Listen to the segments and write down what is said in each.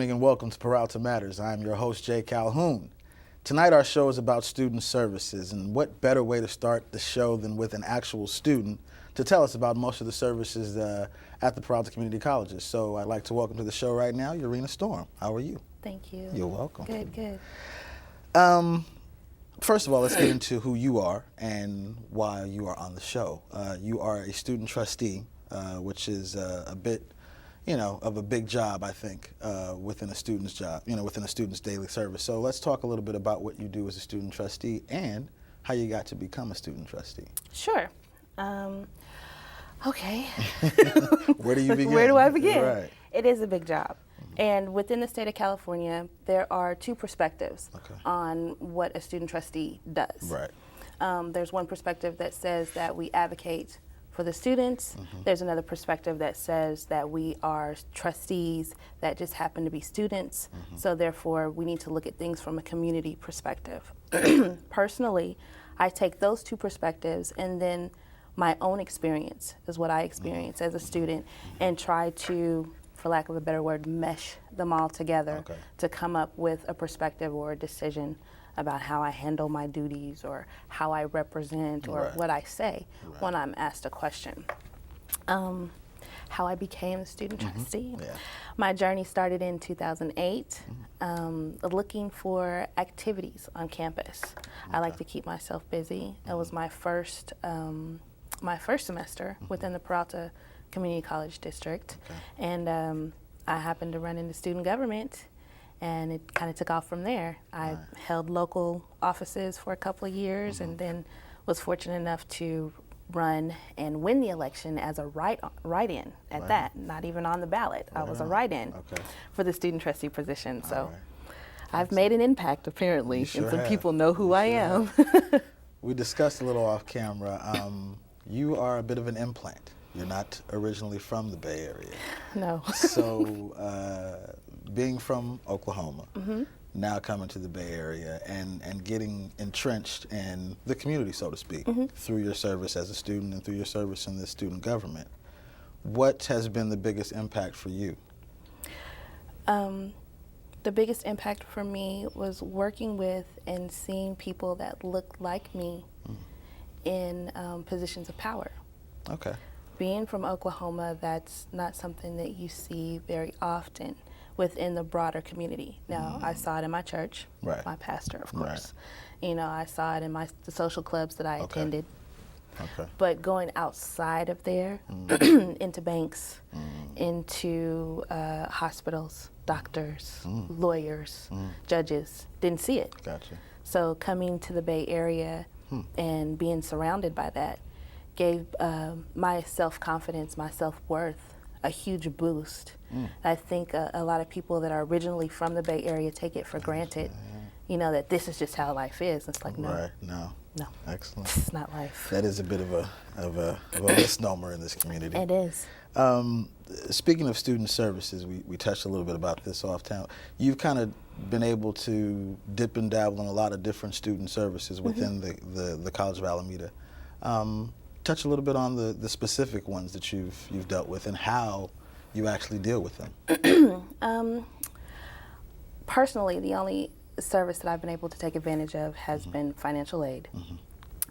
evening and welcome to Peralta Matters. I'm your host, Jay Calhoun. Tonight our show is about student services, and what better way to start the show than with an actual student to tell us about most of the services at the Peralta Community Colleges. So I'd like to welcome to the show right now, Jurena Storm. How are you? Thank you. You're welcome. Good. First of all, let's get into who you are and why you are on the show. You are a student trustee, which is a bit of a big job, I think, within a student's job, within a student's daily service. So let's talk a little bit about what you do as a student trustee and how you got to become a student trustee. Sure. Okay. Where do you begin? Where do I begin? Right. It is a big job. And within the state of California, there are two perspectives on what a student trustee does. Right. There's one perspective that says that we advocate for the students. There's another perspective that says that we are trustees that just happen to be students, so therefore we need to look at things from a community perspective. Personally, I take those two perspectives and then my own experience is what I experience as a student and try to, for lack of a better word, mesh them all together to come up with a perspective or a decision about how I handle my duties or how I represent or what I say when I'm asked a question. How I became a student trustee. My journey started in 2008, looking for activities on campus. I like to keep myself busy. It was my first semester within the Peralta Community College District, and I happened to run into student government, and it kind of took off from there. I held local offices for a couple of years and then was fortunate enough to run and win the election as a write-in at that, not even on the ballot. I was a write-in for the student trustee position. So I've made an impact apparently, and some people know who I am. We discussed a little off camera. You are a bit of an implant. You're not originally from the Bay Area. No. So being from Oklahoma, now coming to the Bay Area and getting entrenched in the community, so to speak, through your service as a student and through your service in the student government, what has been the biggest impact for you? The biggest impact for me was working with and seeing people that look like me in positions of power. Okay. Being from Oklahoma, that's not something that you see very often within the broader community. Now, I saw it in my church, my pastor, of course. I saw it in the social clubs that I attended. But going outside of there, into banks, into hospitals, doctors, lawyers, judges, didn't see it. Gotcha. So coming to the Bay Area and being surrounded by that gave my self-confidence, my self-worth a huge boost. I think a lot of people that are originally from the Bay Area take it for granted, that this is just how life is. It's like, no. No. Excellent. It's not life. That is a bit of a misnomer in this community. It is. Speaking of student services, we touched a little bit about this off town. You've kind of been able to dip and dabble in a lot of different student services within the College of Alameda. Touch a little bit on the specific ones that you've dealt with and how you actually deal with them. Personally, the only service that I've been able to take advantage of has been financial aid,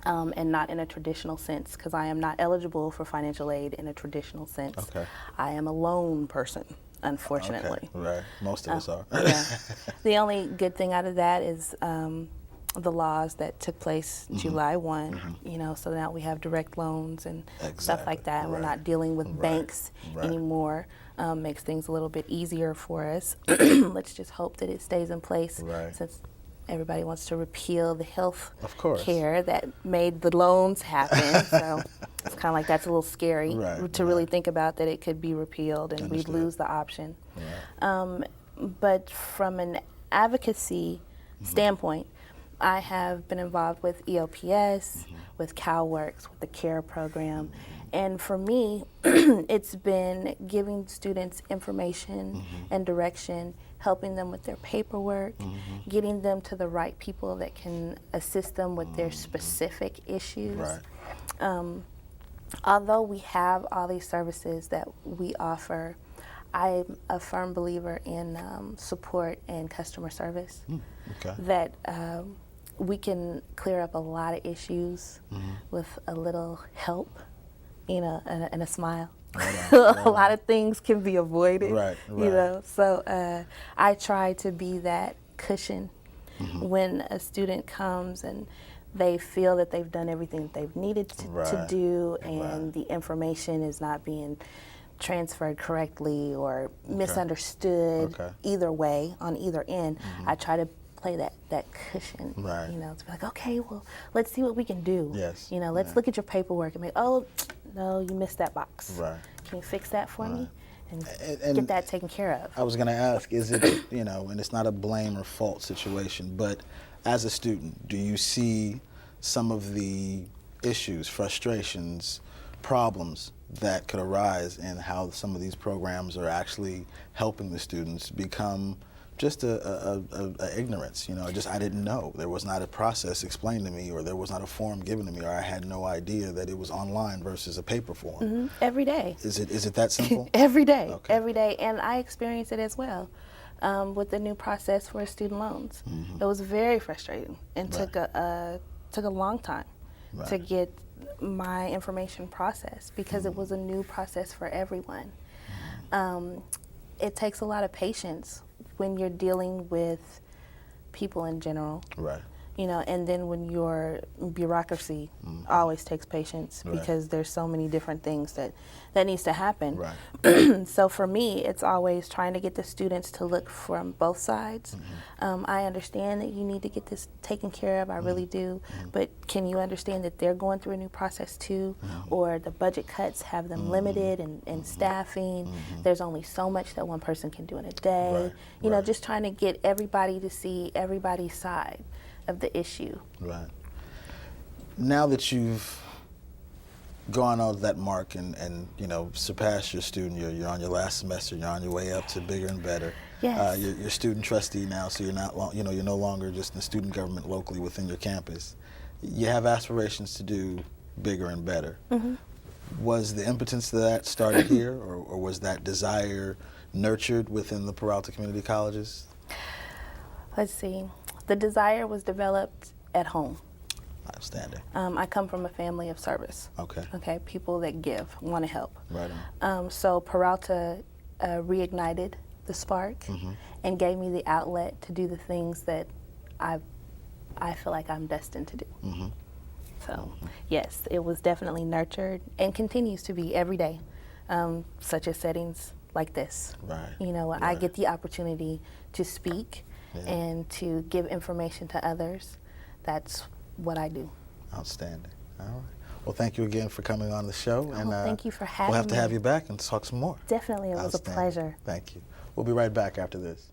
and not in a traditional sense, because I am not eligible for financial aid in a traditional sense. I am a lone person, unfortunately. Right, most of us are. The only good thing out of that is the laws that took place July 1, so now we have direct loans and stuff like that, and we're not dealing with banks anymore. Makes things a little bit easier for us. Let's just hope that it stays in place since everybody wants to repeal the health care that made the loans happen. So it's kind of like that's a little scary to really think about that it could be repealed and we'd lose the option. But from an advocacy standpoint, I have been involved with EOPS, with CalWorks, with the CARE program, and for me, it's been giving students information and direction, helping them with their paperwork, getting them to the right people that can assist them with their specific issues. Although we have all these services that we offer, I'm a firm believer in support and customer service. Okay. That we can clear up a lot of issues with a little help, and a smile. A lot of things can be avoided, Right. So I try to be that cushion when a student comes and they feel that they've done everything that they've needed to do, and the information is not being transferred correctly or misunderstood either way on either end. I try to play that cushion, to be like, okay, well, let's see what we can do. Yes. Let's look at your paperwork and be, oh, no, you missed that box. Right. Can you fix that for me? And get that taken care of. I was going to ask, is it, and it's not a blame or fault situation, but as a student, do you see some of the issues, frustrations, problems that could arise in how some of these programs are actually helping the students become just a ignorance, just I didn't know. There was not a process explained to me, or there was not a form given to me, or I had no idea that it was online versus a paper form. Every day. Is it that simple? Every day, Okay. every day, and I experience it as well with the new process for student loans. It was very frustrating and took a long time to get my information processed because it was a new process for everyone. It takes a lot of patience when you're dealing with people in general. Right. And then when your bureaucracy always takes patience because there's so many different things that needs to happen. Right. So for me, it's always trying to get the students to look from both sides. I understand that you need to get this taken care of, I really do, but can you understand that they're going through a new process too, or the budget cuts have them limited in staffing, there's only so much that one person can do in a day. Just trying to get everybody to see everybody's side of the issue. Right. Now that you've gone on that mark and surpassed your student, you're on your last semester, you're on your way up to bigger and better. Yes. You're student trustee now, so you're not you're no longer just in student government locally within your campus. You have aspirations to do bigger and better. Was the impotence to that started here, or was that desire nurtured within the Peralta Community Colleges? Let's see. The desire was developed at home. Outstanding. I come from a family of service. Okay. People that give, want to help. Right on. So Peralta reignited the spark and gave me the outlet to do the things that I feel like I'm destined to do. So yes, it was definitely nurtured and continues to be every day, such as settings like this. Right. I get the opportunity to speak and to give information to others. That's what I do. Outstanding. All right. Well, thank you again for coming on the show. And thank you for having me. We'll have to have you back and talk some more. Definitely. It was a pleasure. Thank you. We'll be right back after this.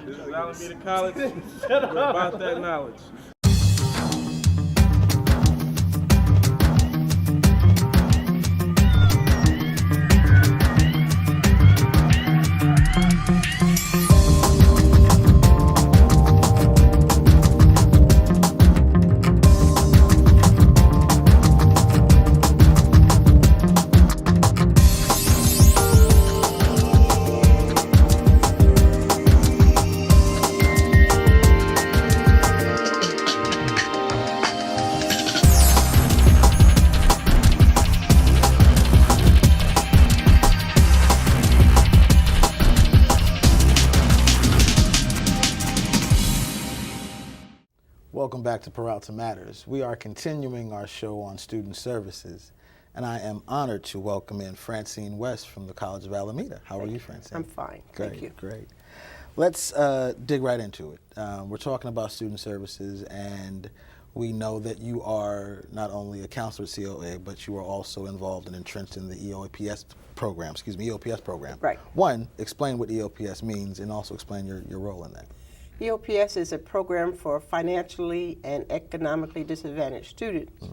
This is Alameda College. We're about that knowledge. Welcome back to Peralta Matters. We are continuing our show on student services, and I am honored to welcome in Francine West from the College of Alameda. How are you, Francine? I'm fine. Great, Thank you. great. Let's dig right into it. We're talking about student services, and we know that you are not only a counselor at COA, but you are also involved and entrenched in the EOPS program. Right. One, explain what EOPS means, and also explain your role in that. EOPS is a program for financially and economically disadvantaged students.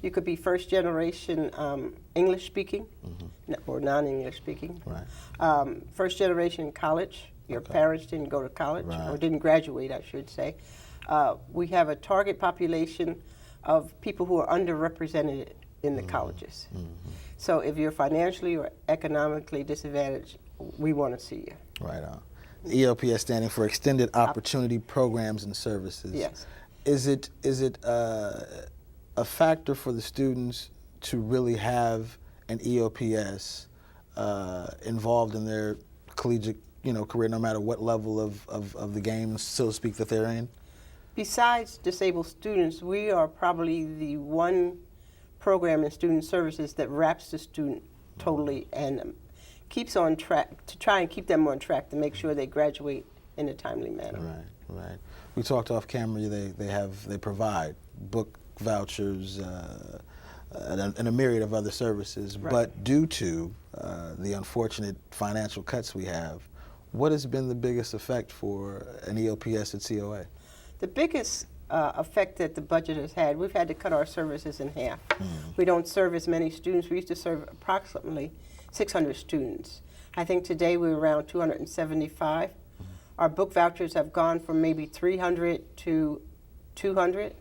You could be first generation English speaking or non-English speaking. Right. First generation college. Your parents didn't go to college or didn't graduate, I should say. We have a target population of people who are underrepresented in the colleges. So if you're financially or economically disadvantaged, we want to see you. Right on. EOPS standing for Extended Opportunity Programs and Services. Yes. Is it a factor for the students to really have an EOPS involved in their collegiate career, no matter what level of the game, so to speak, that they're in? Besides disabled students, we are probably the one program in student services that wraps the student totally and keeps on track, to try and keep them on track to make sure they graduate in a timely manner. Right, right. We talked off camera. They provide book vouchers and a myriad of other services. Right. But due to the unfortunate financial cuts we have, what has been the biggest effect for an EOPS at COA? The biggest effect that the budget has had, we've had to cut our services in half. We don't serve as many students. We used to serve approximately 600 students. I think today we're around 275. Our book vouchers have gone from maybe 300 to 200.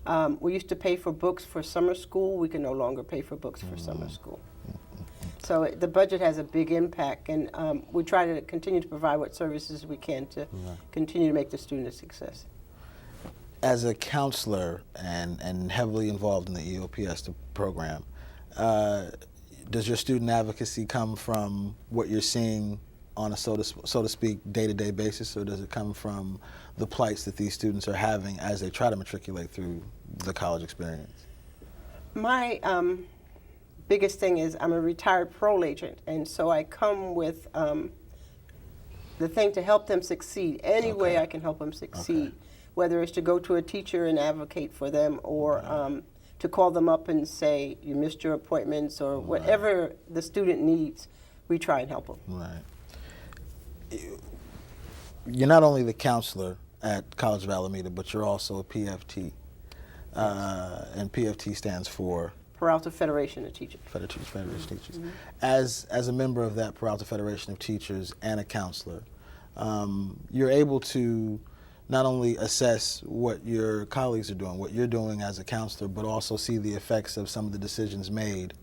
Okay. We used to pay for books for summer school. We can no longer pay for books for summer school. So the budget has a big impact, and we try to continue to provide what services we can to continue to make the student a success. As a counselor and heavily involved in the EOPS program, does your student advocacy come from what you're seeing on a so to speak day-to-day basis, or does it come from the plights that these students are having as they try to matriculate through the college experience? My biggest thing is I'm a retired parole agent, and so I come with the thing to help them succeed. Any way I can help them succeed, whether it's to go to a teacher and advocate for them, or to call them up and say you missed your appointments, or whatever the student needs, we try and help them. Right. You're not only the counselor at College of Alameda, but you're also a PFT, and PFT stands for Peralta Federation of Teachers. Federation of Teachers. As a member of that Peralta Federation of Teachers and a counselor, you're able to not only assess what your colleagues are doing, what you're doing as a counselor, but also see the effects of some of the decisions made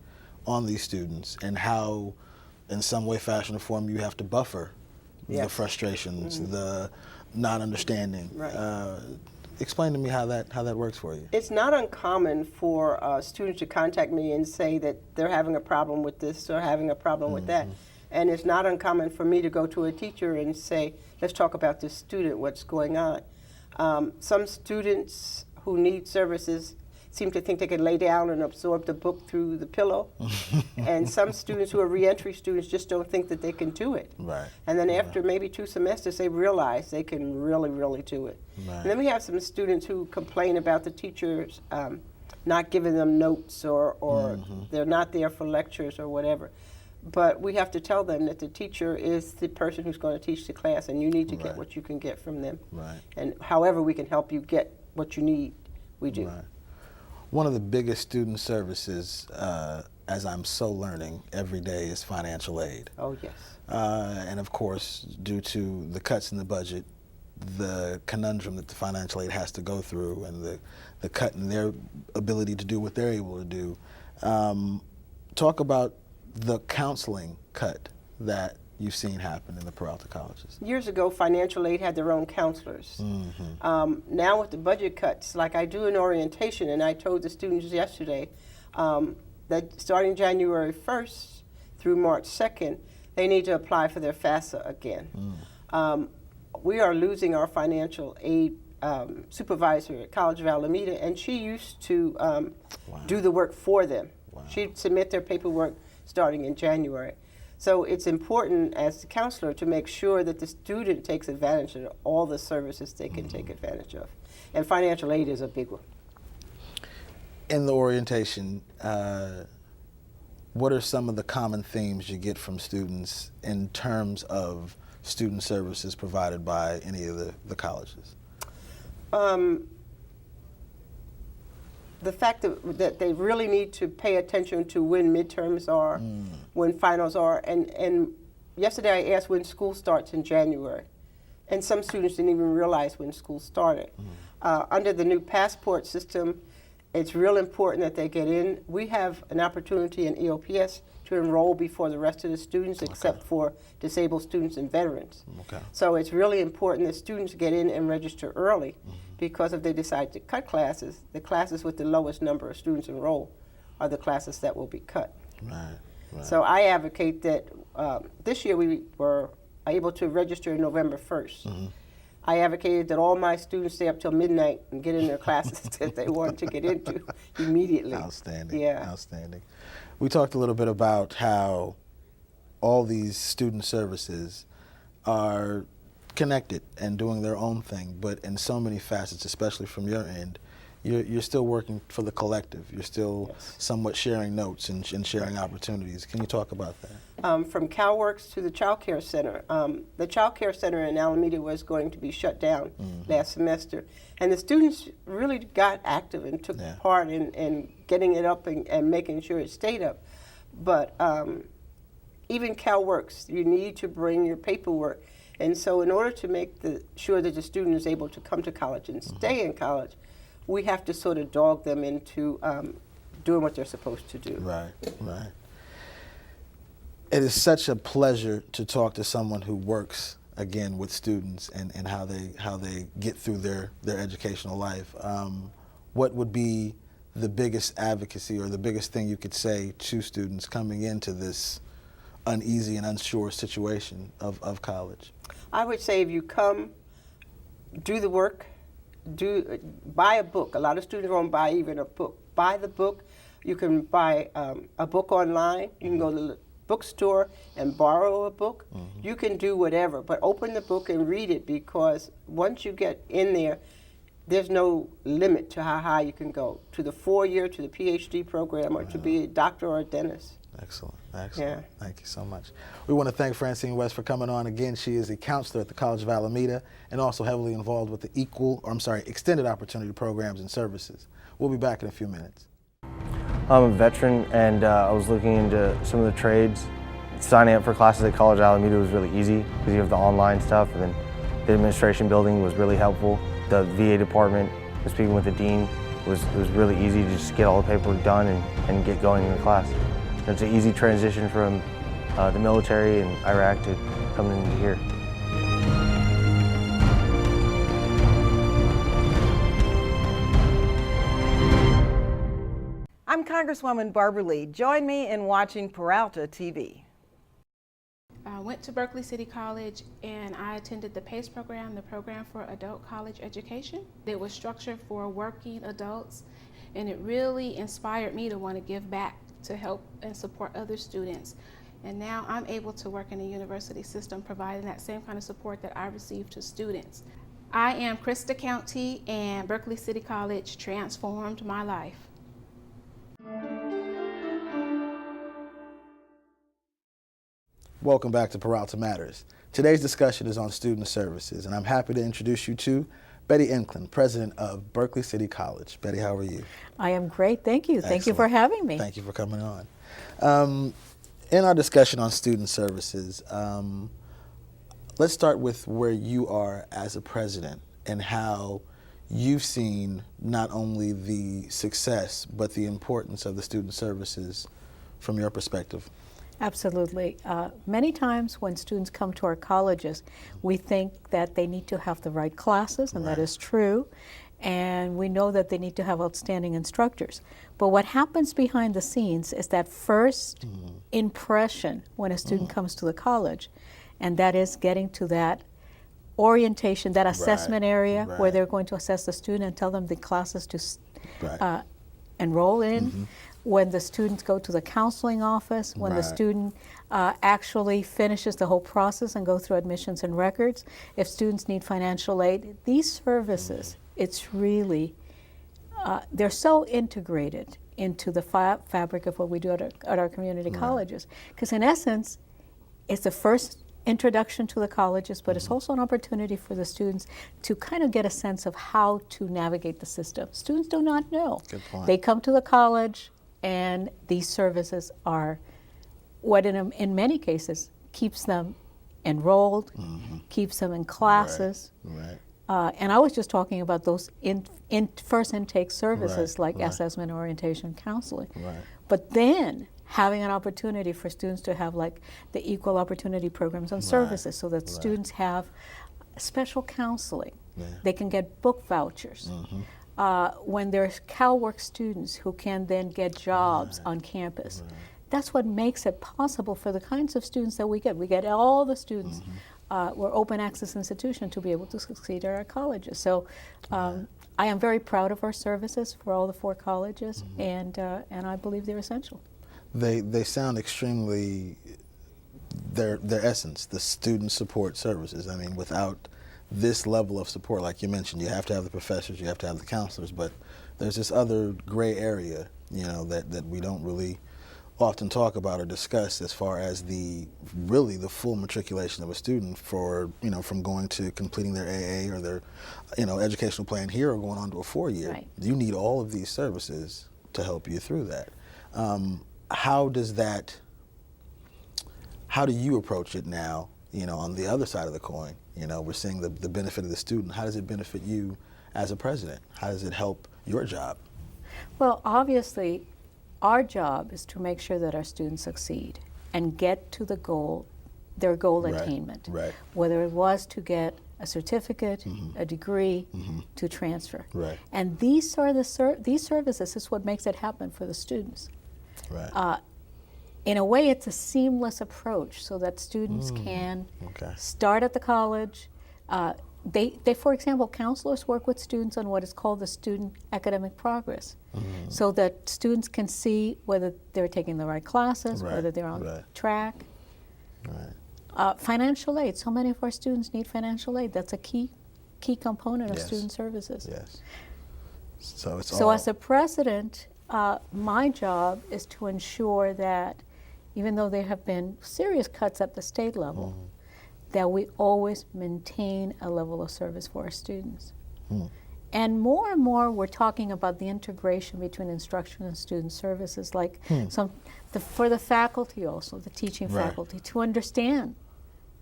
on these students and how, in some way, fashion, or form, you have to buffer the frustrations, the not understanding. Right. Explain to me how that works for you. It's not uncommon for students to contact me and say that they're having a problem with this or having a problem with that. And it's not uncommon for me to go to a teacher and say, let's talk about this student, what's going on. Some students who need services seem to think they can lay down and absorb the book through the pillow. And some students who are reentry students just don't think that they can do it. Right. And then after maybe 2 semesters, they realize they can really, really do it. Right. And then we have some students who complain about the teachers not giving them notes, or they're not there for lectures or whatever. But we have to tell them that the teacher is the person who's going to teach the class, and you need to get what you can get from them. Right. And however we can help you get what you need, we do. Right. One of the biggest student services, as I'm so learning every day, is financial aid. Oh, yes. And of course, due to the cuts in the budget, the conundrum that the financial aid has to go through, and the cut in their ability to do what they're able to do. Talk about the counseling cut that you've seen happen in the Peralta colleges. Years ago, financial aid had their own counselors. Now with the budget cuts, like I do an orientation, and I told the students yesterday that starting January 1st through March 2nd, they need to apply for their FAFSA again. We are losing our financial aid supervisor at College of Alameda, and she used to do the work for them. Wow. She'd submit their paperwork starting in January. So it's important as the counselor to make sure that the student takes advantage of all the services they can take advantage of. And financial aid is a big one. In the orientation, what are some of the common themes you get from students in terms of student services provided by any of the colleges? The fact that they really need to pay attention to when midterms are, when finals are, and yesterday I asked when school starts in January, and some students didn't even realize when school started. Under the new passport system, it's real important that they get in. We have an opportunity in EOPS to enroll before the rest of the students, except for disabled students and veterans. So it's really important that students get in and register early, because if they decide to cut classes, the classes with the lowest number of students enrolled are the classes that will be cut. Right. So I advocate that this year we were able to register November 1st. I advocated that all my students stay up till midnight and get in their classes that they want to get into immediately. Outstanding. Yeah. Outstanding. We talked a little bit about how all these student services are connected and doing their own thing, but in so many facets, especially from your end, you're still working for the collective. You're still somewhat sharing notes and sharing opportunities. Can you talk about that? From CalWorks to the Child Care Center. The Child Care Center in Alameda was going to be shut down last semester, and the students really got active and took part in getting it up and making sure it stayed up. But even CalWorks, you need to bring your paperwork. And so in order to make sure that the student is able to come to college and stay in college, we have to sort of dog them into doing what they're supposed to do. Right, right. It is such a pleasure to talk to someone who works, again, with students and how they get through their educational life. What would be the biggest advocacy or the biggest thing you could say to students coming into this uneasy and unsure situation of college? I would say if you come, do the work, buy a book. A lot of students won't buy even a book. Buy the book. You can buy a book online. You can go to the bookstore and borrow a book. You can do whatever, but open the book and read it, because once you get in there, there's no limit to how high you can go, to the 4-year, to the PhD program, or to be a doctor or a dentist. Excellent, excellent. Yeah. Thank you so much. We want to thank Francine West for coming on again. She is a counselor at the College of Alameda and also heavily involved with the extended opportunity programs and services. We'll be back in a few minutes. I'm a veteran, and I was looking into some of the trades. Signing up for classes at College of Alameda was really easy because you have the online stuff, and then the administration building was really helpful. The VA department, speaking with the dean, it was really easy to just get all the paperwork done and get going in the class. It's an easy transition from the military in Iraq to coming into here. I'm Congresswoman Barbara Lee. Join me in watching Peralta TV. I went to Berkeley City College and I attended the PACE program, the program for adult college education. It was structured for working adults, and it really inspired me to want to give back to help and support other students. And now I'm able to work in a university system providing that same kind of support that I received to students. I am Krista County, and Berkeley City College transformed my life. Welcome back to Peralta Matters. Today's discussion is on student services, and I'm happy to introduce you to Betty Inclan, president of Berkeley City College. Betty, how are you? I am great, thank you. Excellent. Thank you for having me. Thank you for coming on. In our discussion on student services, let's start with where you are as a president and how you've seen not only the success but the importance of the student services from your perspective. Absolutely. Many times when students come to our colleges, we think that they need to have the right classes, and that is true. And we know that they need to have outstanding instructors. But what happens behind the scenes is that first impression when a student comes to the college, and that is getting to that orientation, that assessment area where right. they're going to assess the student and tell them the classes to Right. enroll in, when the students go to the counseling office, when the Right. student actually finishes the whole process and go through admissions and records, if students need financial aid, these services, it's really, they're so integrated into the fabric of what we do at our community colleges. Because in essence, it's the first introduction to the colleges, but it's also an opportunity for the students to kind of get a sense of how to navigate the system. Students do not know. Good point. They come to the college, and these services are what in many cases keeps them enrolled, keeps them in classes. Right. And I was just talking about those in first intake services Right, like right. assessment, orientation, counseling. Right. But then having an opportunity for students to have like the equal opportunity programs and services so that students have special counseling. Yeah. They can get book vouchers. When there's CalWork students who can then get jobs on campus. That's what makes it possible for the kinds of students that we get. We get all the students. We're open access institution to be able to succeed at our colleges. So I am very proud of our services for all the 4 colleges, and I believe they're essential. They sound extremely, their essence, the student support services. I mean, without this level of support, like you mentioned, you have to have the professors, you have to have the counselors, but there's this other gray area, you know, that we don't really often talk about or discuss as far as the full matriculation of a student for, you know, from going to completing their AA or their, you know, educational plan here or going on to a 4-year. Right. You need all of these services to help you through that. How do you approach it now, you know, on the other side of the coin? You know, we're seeing the benefit of the student. How does it benefit you as a president? How does it help your job? Well, obviously, our job is to make sure that our students succeed and get to the goal, their goal Right, attainment. right. Whether it was to get a certificate, a degree, to transfer. Right. And these are these services is what makes it happen for the students. Right. In a way, it's a seamless approach so that students can Okay. start at the college. They, for example, counselors work with students on what is called the student academic progress, so that students can see whether they're taking the right classes, Right, whether they're on right. track. Right. Financial aid. So many of our students need financial aid. That's a key component of Yes. student services. Yes. So it's So all. as a president, my job is to ensure that even though there have been serious cuts at the state level, that we always maintain a level of service for our students. And more we're talking about the integration between instruction and student services, like for the faculty also, the teaching Right. faculty, to understand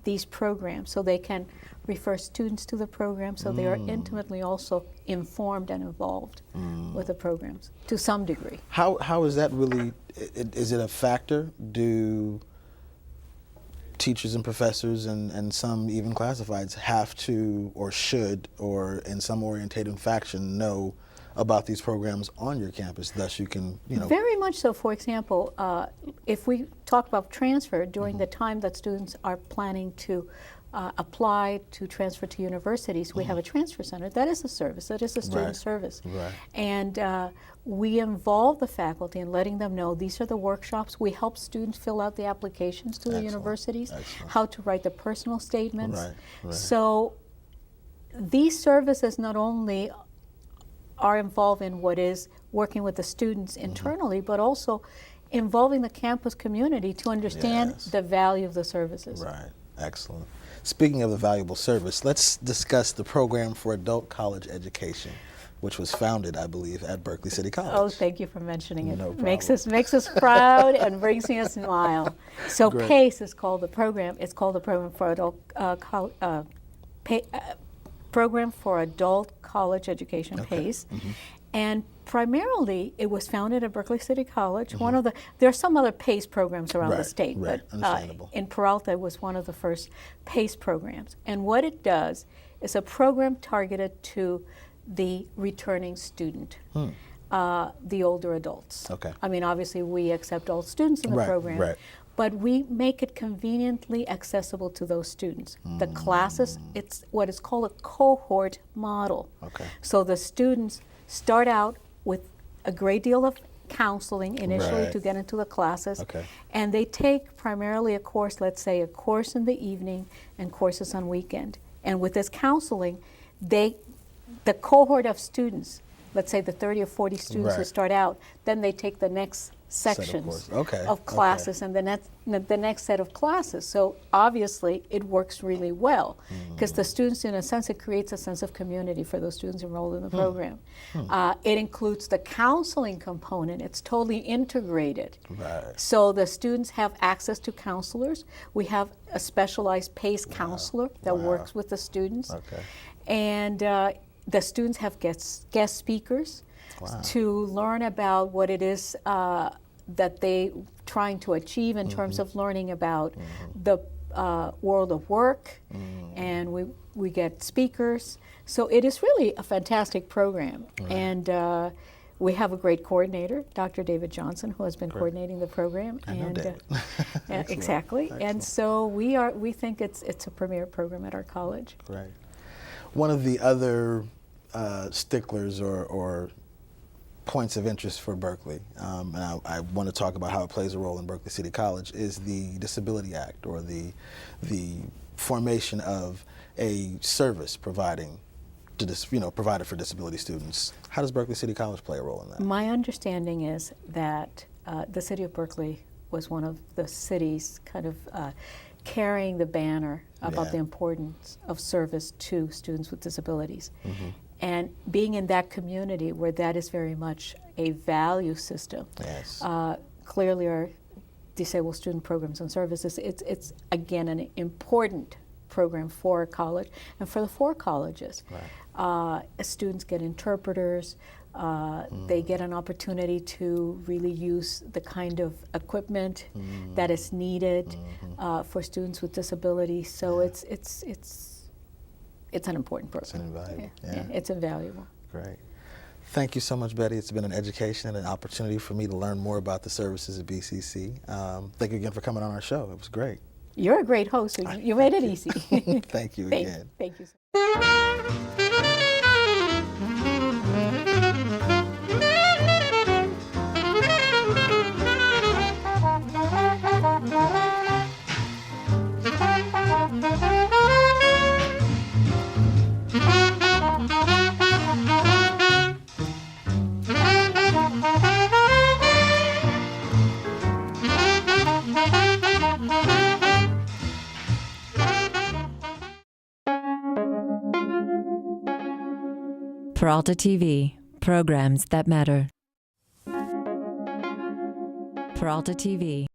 these programs so they can refer students to the program so they are intimately also informed and involved with the programs to some degree. How is that really, is it a factor? Do teachers and professors and some even classifieds have to or should or in some orientating faction know about these programs on your campus, thus you can, you know. Very much so. For example, if we talk about transfer during the time that students are planning to apply to transfer to universities, we have a transfer center. That is a service. That is a student Right. service. Right. And we involve the faculty in letting them know these are the workshops. We help students fill out the applications to the Excellent. universities, Excellent. how to write the personal statements. Right, right. So these services not only are involved in what is working with the students internally, but also involving the campus community to understand Yes. the value of the services. Right. Excellent. Speaking of the valuable service, let's discuss the Program for Adult College Education, which was founded, I believe, at Berkeley City College. Oh, thank you for mentioning it. No Makes problem. us proud and brings me a smile. So Great. PACE is called the program. It's called the Program for Adult Program for Adult College Education, PACE. And primarily, it was founded at Berkeley City College. One of there are some other PACE programs around the Right, state, right, but understandable. in Peralta, it was one of the first PACE programs. And what it does is a program targeted to the returning student, the older adults. Okay. I mean, obviously, we accept all students in the Right, program, right. but we make it conveniently accessible to those students. The classes, it's what is called a cohort model. Okay. So the students start out with a great deal of counseling initially Right. to get into the classes. Okay. And they take primarily a course, let's say a course in the evening and courses on weekend. And with this counseling, the cohort of students, let's say the 30 or 40 students who Right. start out, then they take the next Set of sections courses. Okay, of classes and the next set of classes. So obviously it works really well because the students, in a sense, it creates a sense of community for those students enrolled in the program. It includes the counseling component. It's totally integrated. Right. So the students have access to counselors. We have a specialized PACE counselor that works with the students. Okay. And the students have guest speakers to learn about what it is that they trying to achieve in terms of learning about the world of work, and we get speakers. So it is really a fantastic program, and we have a great coordinator, Dr. David Johnson, who has been coordinating the program. I know David. Exactly, and so we think it's a premier program at our college. Right. One of the other sticklers or points of interest for Berkeley, and I want to talk about how it plays a role in Berkeley City College, is the Disability Act, or the formation of a service provided for disability students. How does Berkeley City College play a role in that? My understanding is that the city of Berkeley was one of the cities kind of carrying the banner about the importance of service to students with disabilities. And being in that community where that is very much a value system, clearly our disabled student programs and services, it's again an important program for a college and for the four colleges. Students get interpreters, they get an opportunity to really use the kind of equipment that is needed for students with disabilities. So it's an important program. It's invaluable. It's invaluable. Great. Thank you so much, Betty. It's been an education and an opportunity for me to learn more about the services at BCC. Thank you again for coming on our show. It was great. You're a great host. So you made it easy. Thank you again. Thank you. Peralta TV, programs that matter. Peralta TV.